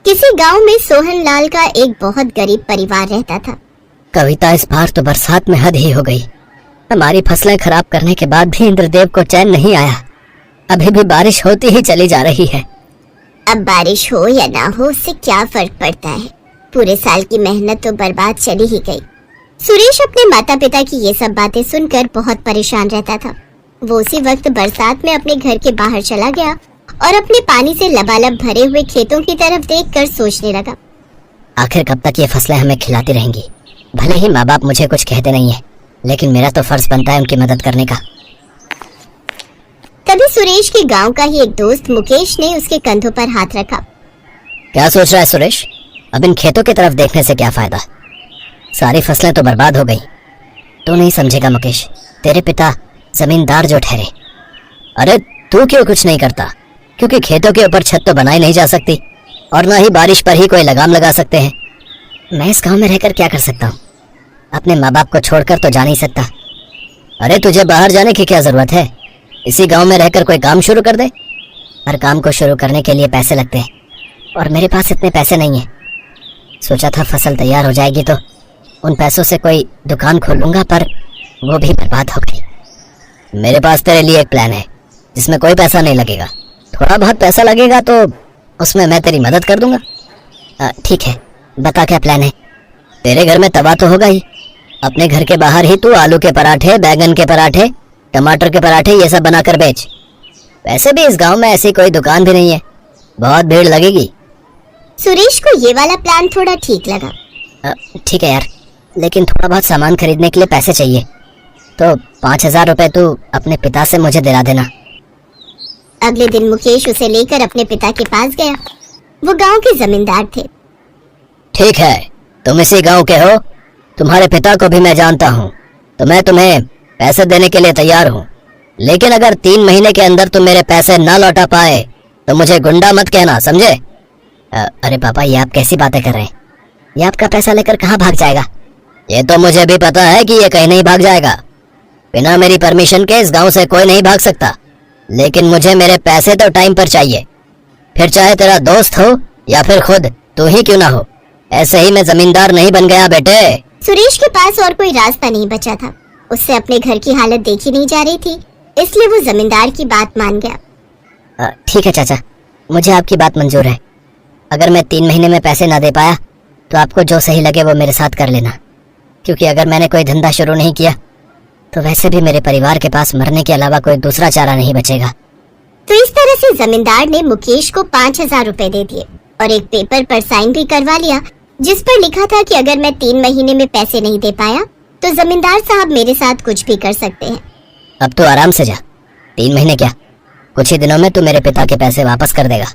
किसी गांव में सोहन लाल का एक बहुत गरीब परिवार रहता था। कविता, इस बार तो बरसात में हद ही हो गई। हमारी फसलें खराब करने के बाद भी इंद्रदेव को चैन नहीं आया। अभी भी बारिश होती ही चली जा रही है। अब बारिश हो या ना हो उससे क्या फर्क पड़ता है, पूरे साल की मेहनत तो बर्बाद चली ही गई। सुरेश अपने माता पिता की ये सब बातें सुनकर बहुत परेशान रहता था। वो उसी वक्त बरसात में अपने घर के बाहर चला गया और अपने पानी से लबालब भरे हुए खेतों की तरफ देखकर सोचने लगा, आखिर कब तक ये फसलें हमें खिलाती रहेंगी? भले ही माँ बाप मुझे कुछ कहते नहीं है, लेकिन मेरा तो फर्ज बनता है उनकी मदद करने का। तभी सुरेश के गांव का ही एक दोस्त मुकेश ने उसके कंधों पर हाथ रखा। क्या सोच रहा है सुरेश? अब इन खेतों की तरफ देखने से क्या फायदा? सारी फसलें तो बर्बाद हो गई। तू नहीं समझेगा मुकेश, तेरे पिता जमींदार जो ठहरे। अरे तू क्यों कुछ नहीं करता? क्योंकि खेतों के ऊपर छत तो बनाई नहीं जा सकती और ना ही बारिश पर ही कोई लगाम लगा सकते हैं। मैं इस गांव में रहकर क्या कर सकता हूँ? अपने माँ बाप को छोड़कर तो जा नहीं सकता। अरे तुझे बाहर जाने की क्या जरूरत है? इसी गांव में रहकर कोई काम शुरू कर दे। हर काम को शुरू करने के लिए पैसे लगते हैं और मेरे पास इतने पैसे नहीं है। सोचा था फसल तैयार हो जाएगी तो उन पैसों से कोई दुकान खोलूंगा, पर वो भी बर्बाद हो गई। मेरे पास तेरे लिए एक प्लान है जिसमें कोई पैसा नहीं लगेगा। थोड़ा बहुत पैसा लगेगा तो उसमें मैं तेरी मदद कर दूंगा। ठीक है, बता क्या प्लान है? तेरे घर में तवा तो होगा ही। अपने घर के बाहर ही तू आलू के पराठे, बैगन के पराठे, टमाटर के पराठे ये सब बनाकर बेच। वैसे भी इस गांव में ऐसी कोई दुकान भी नहीं है, बहुत भीड़ लगेगी। सुरेश को ये वाला प्लान थोड़ा ठीक लगा। ठीक है यार, लेकिन थोड़ा बहुत सामान खरीदने के लिए पैसे चाहिए, तो 5,000 रुपए तू अपने पिता से मुझे दिला देना। अगले दिन मुकेश उसे लेकर अपने पिता के पास गया। वो गांव के जमींदार थे। ठीक है, तुम इसी गांव के हो, तुम्हारे पिता को भी मैं जानता हूँ, तो मैं तुम्हें पैसे देने के लिए तैयार हूँ। लेकिन अगर 3 महीने के अंदर तुम मेरे पैसे ना लौटा पाए तो मुझे गुंडा मत कहना, समझे? अरे पापा, ये आप कैसी बातें कर रहे हैं? ये आपका पैसा लेकर कहाँ भाग जाएगा? ये तो मुझे भी पता है कि ये कहीं नहीं भाग जाएगा। बिना मेरी परमिशन के इस गांव से कोई नहीं भाग सकता, लेकिन मुझे मेरे पैसे तो टाइम पर चाहिए। फिर चाहे तेरा दोस्त हो या फिर खुद तू ही क्यों ना हो, ऐसे ही मैं जमींदार नहीं बन गया बेटे। सुरेश के पास और कोई रास्ता नहीं बचा था। उससे अपने घर की हालत देखी नहीं जा रही थी, इसलिए वो जमींदार की बात मान गया। ठीक है चाचा, मुझे आपकी बात मंजूर है। अगर मैं 3 महीने में पैसे ना दे पाया तो आपको जो सही लगे वो मेरे साथ कर लेना, क्योंकि अगर मैंने कोई धंधा शुरू नहीं किया तो वैसे भी मेरे परिवार के पास मरने के अलावा कोई दूसरा चारा नहीं बचेगा। तो इस तरह से जमींदार ने मुकेश को 5,000 रुपए दे दिए और एक पेपर पर साइन भी करवा लिया, जिस पर लिखा था कि अगर मैं 3 महीने में पैसे नहीं दे पाया तो जमींदार साहब मेरे साथ कुछ भी कर सकते हैं। अब तो आराम से जा। 3 महीने क्या, कुछ ही दिनों में तू मेरे पिता के पैसे वापस कर देगा,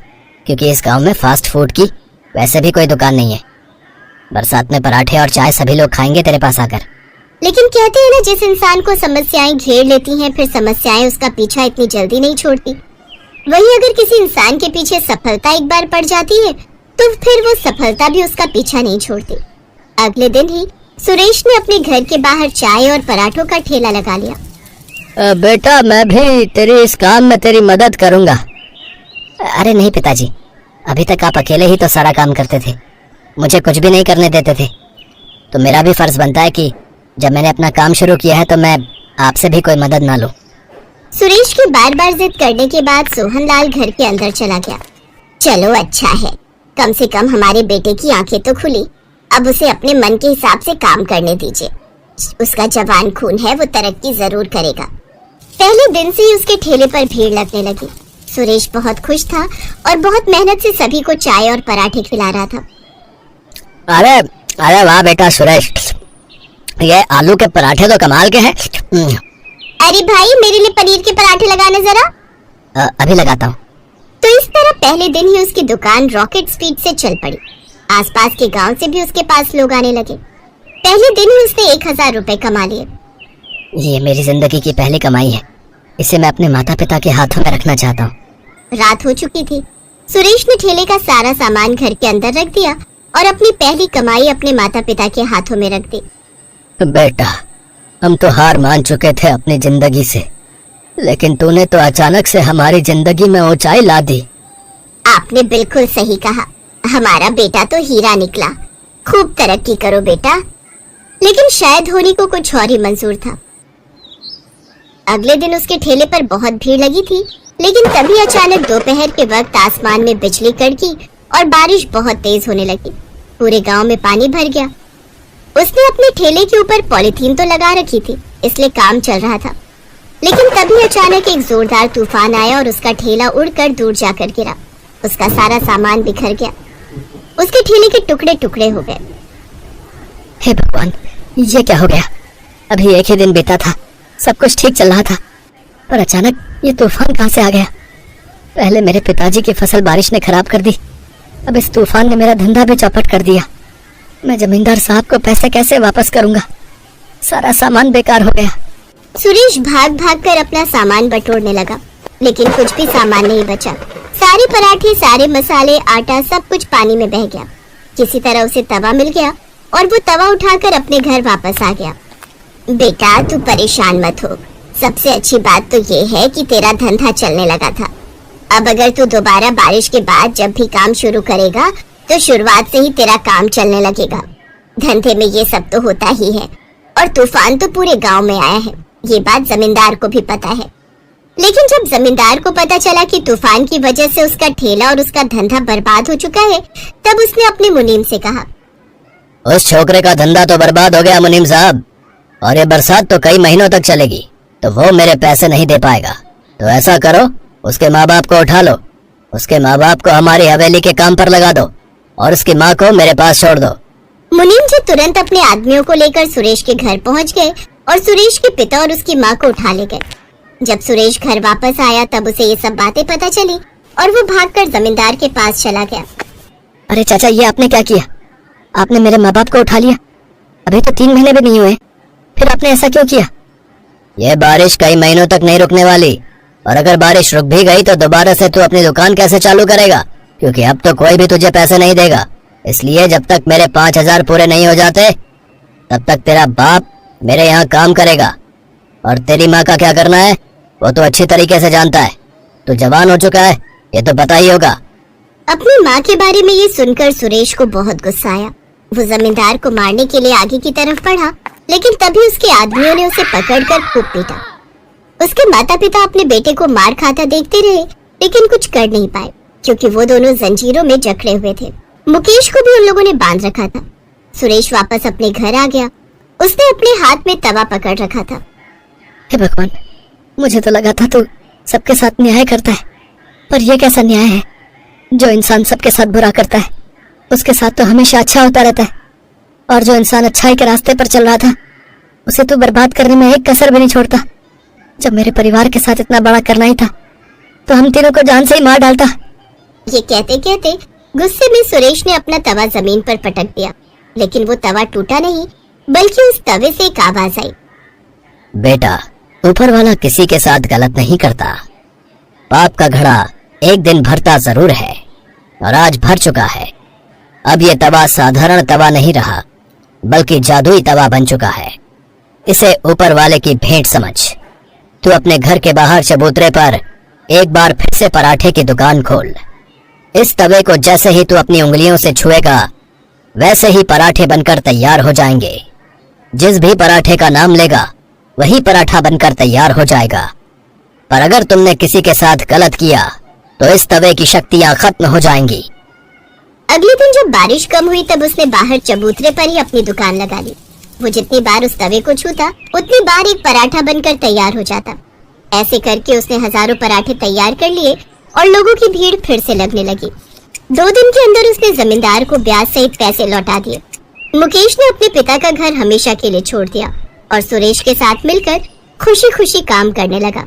क्योंकि इस गांव में फास्ट फूड की वैसे भी कोई दुकान नहीं है। बरसात में पराठे और चाय सभी लोग खाएंगे तेरे पास आकर। लेकिन कहते हैं ना, जिस इंसान को समस्याएं घेर लेती हैं, फिर समस्याएं उसका पीछा इतनी जल्दी नहीं छोड़ती। वहीं अगर किसी इंसान के पीछे सफलता एक बार पड़ जाती है तो फिर वो सफलता भी उसका पीछा नहीं छोड़ती। अगले दिन ही सुरेश ने अपने घर के बाहर चाय और पराठों का ठेला लगा लिया। बेटा, मैं भी तेरे इस काम में तेरी मदद करूंगा। अरे नहीं पिताजी, अभी तक आप अकेले ही तो सारा काम करते थे, मुझे कुछ भी नहीं करने देते थे। तो मेरा भी फर्ज बनता है कि जब मैंने अपना काम शुरू किया है तो मैं आपसे भी कोई मदद ना लूं। सुरेश की बार बार जिद करने के बाद सोहन लाल घर के अंदर चला गया। चलो अच्छा है, कम से कम हमारे बेटे की आंखें तो खुली। अब उसे अपने मन के हिसाब से काम करने दीजिए। उसका जवान खून है, वो तरक्की जरूर करेगा। पहले दिन से ही उसके ठेले पर भीड़ लगने लगी। सुरेश बहुत खुश था और बहुत मेहनत से सभी को चाय और पराठे खिला रहा था। अरे अरे वाह बेटा सुरेश, ये आलू के पराठे तो कमाल के हैं। अरे भाई, मेरे लिए पनीर के पराठे लगाना जरा। अभी लगाता हूँ। तो इस तरह पहले दिन ही उसकी दुकान रॉकेट स्पीड से चल पड़ी। आसपास के गांव से भी उसके पास लोग आने लगे। पहले दिन ही उसने 1,000 रुपए कमा लिए। ये मेरी जिंदगी की पहली कमाई है, इसे मैं अपने माता पिता के हाथों में रखना चाहता हूँ। रात हो चुकी थी। सुरेश ने ठेले का सारा सामान घर के अंदर रख दिया और अपनी पहली कमाई अपने माता पिता के हाथों में रख दी। बेटा, हम तो हार मान चुके थे अपनी जिंदगी से, लेकिन तूने तो अचानक से हमारी जिंदगी में ऊंचाई ला दी। आपने बिल्कुल सही कहा, हमारा बेटा तो हीरा निकला, खूब तरक्की करो बेटा। लेकिन शायद होनी को कुछ और ही मंजूर था। अगले दिन उसके ठेले पर बहुत भीड़ लगी थी, लेकिन तभी अचानक दोपहर के वक्त आसमान में बिजली कड़की और बारिश बहुत तेज होने लगी। पूरे गांव में पानी भर गया। उसने अपने ठेले के ऊपर पॉलिथीन तो लगा रखी थी, इसलिए काम चल रहा था। लेकिन तभी अचानक एक जोरदार तूफान आया और उसका ठेला उड़कर दूर जाकर गिरा। उसका सारा सामान बिखर गया। उसके ठेले के टुकड़े टुकड़े हो गए। हे भगवान, ये क्या हो गया? अभी एक ही दिन बीता था, सब कुछ ठीक चल रहा था, पर अचानक ये तूफान कहाँ से आ गया? पहले मेरे पिताजी की फसल बारिश ने खराब कर दी, अब इस तूफान ने मेरा धंधा भी चौपट कर दिया। मैं जमींदार साहब को पैसे कैसे वापस करूंगा? सारा सामान बेकार हो गया। सुरेश भाग भाग कर अपना सामान बटोरने लगा, लेकिन कुछ भी सामान नहीं बचा। सारे पराठे, सारे मसाले, आटा सब कुछ पानी में बह गया। किसी तरह उसे तवा मिल गया और वो तवा उठाकर अपने घर वापस आ गया। बेटा तू परेशान मत हो, सबसे अच्छी बात तो ये है कि तेरा धंधा चलने लगा था। अब अगर तू दोबारा बारिश के बाद जब भी काम शुरू करेगा तो शुरुआत से ही तेरा काम चलने लगेगा। धंधे में ये सब तो होता ही है, और तूफान तो पूरे गांव में आया है, ये बात जमींदार को भी पता है। लेकिन जब जमींदार को पता चला कि तूफान की वजह से उसका ठेला और उसका धंधा बर्बाद हो चुका है, तब उसने अपने मुनीम से कहा, उस छोकरे का धंधा तो बर्बाद हो गया मुनीम साहब, और ये बरसात तो कई महीनों तक चलेगी, तो वो मेरे पैसे नहीं दे पाएगा। तो ऐसा करो, उसके माँ बाप को उठा लो, उसके माँ बाप को हमारी हवेली के काम पर लगा दो और उसकी माँ को मेरे पास छोड़ दो। मुनीम जी तुरंत अपने आदमियों को लेकर सुरेश के घर पहुंच गए और सुरेश के पिता और उसकी माँ को उठा ले गए। जब सुरेश घर वापस आया तब उसे ये सब बातें पता चली और वो भागकर जमींदार के पास चला गया। अरे चाचा, ये आपने क्या किया? आपने मेरे माँ बाप को उठा लिया, अभी तो 3 महीने भी नहीं हुए, फिर आपने ऐसा क्यों किया? ये बारिश कई महीनों तक नहीं रुकने वाली, और अगर बारिश रुक भी गई तो दोबारा से तू अपनी दुकान कैसे चालू करेगा? क्योंकि अब तो कोई भी तुझे पैसे नहीं देगा। इसलिए जब तक मेरे 5,000 पूरे नहीं हो जाते तब तक तेरा बाप मेरे यहाँ काम करेगा, और तेरी माँ का क्या करना है वो तो अच्छी तरीके से जानता है। तू जवान हो चुका है, ये तो पता ही होगा। अपनी माँ के बारे में ये सुनकर सुरेश को बहुत गुस्सा आया। वो जमींदार को मारने के लिए आगे की तरफ बढ़ा, लेकिन तभी उसके आदमियों ने उसे पकड़कर खूब पीटा। उसके माता पिता अपने बेटे को मार खाता देखते रहे, लेकिन कुछ कर नहीं पाए, क्योंकि वो दोनों जंजीरों में जकड़े हुए थे। मुकेश को भी उन लोगों ने बांध रखा था। सुरेश वापस अपने घर आ गया। उसने अपने हाथ में तवा पकड़ रखा था। हे भगवान, मुझे तो लगा था तू सबके साथ न्याय करता है, पर यह कैसा न्याय है? जो इंसान सबके साथ बुरा करता है उसके साथ तो हमेशा अच्छा होता रहता है, और जो इंसान अच्छाई के रास्ते पर चल रहा था उसे तो बर्बाद करने में एक कसर भी नहीं छोड़ता। जब मेरे परिवार के साथ इतना बड़ा करना ही था तो हम तीनों को जान से ही मार डालता। ये कहते कहते गुस्से में सुरेश ने अपना तवा जमीन पर पटक दिया, लेकिन वो तवा टूटा नहीं, बल्कि उस तवे से एक आवाज आई, बेटा, ऊपर वाला किसी के साथ गलत नहीं करता। पाप का घड़ा एक दिन भरता जरूर है, और आज भर चुका है। अब ये तवा साधारण तवा नहीं रहा, बल्कि जादुई तवा बन चुका है। इसे ऊपर वाले की भेंट समझ। तू अपने घर के बाहर चबूतरे पर एक बार फिर से पराठे की दुकान खोल। इस तवे को जैसे ही तू अपनी उंगलियों से छुएगा वैसे ही पराठे बनकर तैयार हो जाएंगे। जिस भी पराठे का नाम लेगा वही पराठा बनकर तैयार हो जाएगा। पर अगर तुमने किसी के साथ गलत किया तो इस तवे की शक्तियां खत्म हो जाएंगी। अगले दिन जब बारिश कम हुई तब उसने बाहर चबूतरे पर ही अपनी दुकान लगा ली। वो जितनी बार उस तवे को छूता उतनी बार एक पराठा बनकर तैयार हो जाता। ऐसे करके उसने हजारों पराठे तैयार कर लिए और लोगों की भीड़ फिर से लगने लगी। 2 दिन के अंदर उसने जमींदार को ब्याज सहित पैसे लौटा दिए। मुकेश ने अपने पिता का घर हमेशा के लिए छोड़ दिया और सुरेश के साथ मिलकर खुशी खुशी काम करने लगा।